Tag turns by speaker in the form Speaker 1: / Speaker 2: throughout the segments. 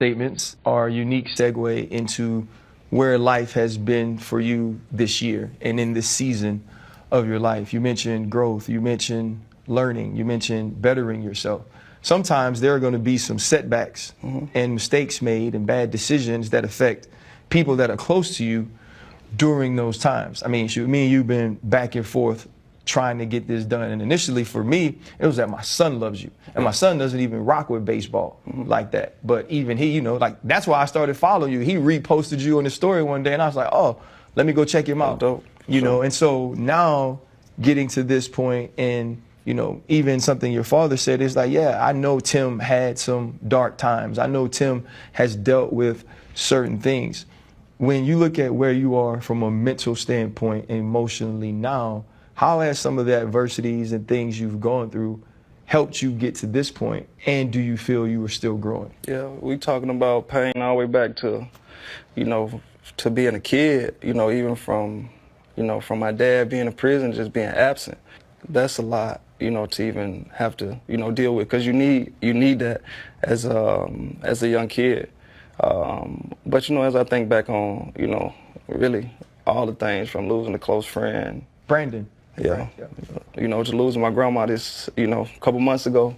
Speaker 1: statements are a unique segue into where life has been for you this year and in this season of your life. You mentioned growth, you mentioned learning, you mentioned bettering yourself. Sometimes there are going to be some setbacks and mistakes made and bad decisions that affect people that are close to you during those times. I mean, shoot, me and you've been back and forth trying to get this done. And initially for me, it was that my son loves you. And my son doesn't even rock with baseball like that. But even he, you know, like that's why I started following you. He reposted you on his story one day and I was like, oh, let me go check him out.
Speaker 2: Dope.
Speaker 1: You know, and so now getting to this point and, you know, even something your father said is like, yeah, I know Tim had some dark times. I know Tim has dealt with certain things. When you look at where you are from a mental standpoint, emotionally now, how has some of the adversities and things you've gone through helped you get to this point? And do you feel you are still growing?
Speaker 2: Yeah, we talking about pain all the way back to, you know, to being a kid, you know, even from, you know, from my dad being in prison, just being absent. That's a lot, you know, to even have to, you know, deal with, because you need that as a young kid. But, you know, as I think back on, you know, really all the things from losing a close friend.
Speaker 1: Brandon.
Speaker 2: Yeah.
Speaker 1: Right. Yeah.
Speaker 2: You know, to losing my grandma this, you know, a couple months ago.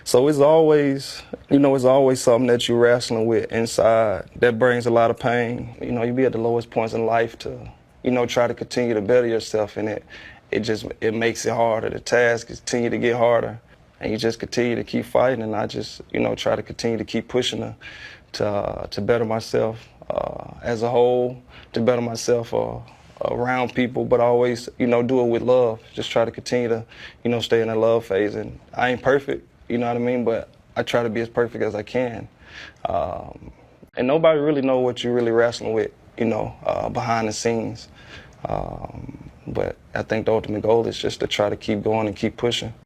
Speaker 2: So it's always, you know, it's always something that you're wrestling with inside that brings a lot of pain. You know, you be at the lowest points in life to, you know, try to continue to better yourself, and it makes it harder. The task continue to get harder, and you just continue to keep fighting, and I just, you know, try to continue to keep pushing to better myself as a whole, to better myself around people, but always, you know, do it with love. Just try to continue to, you know, stay in that love phase. And I ain't perfect, you know what I mean, but I try to be as perfect as I can. And nobody really know what you're really wrestling with, you know, behind the scenes. But I think the ultimate goal is just to try to keep going and keep pushing.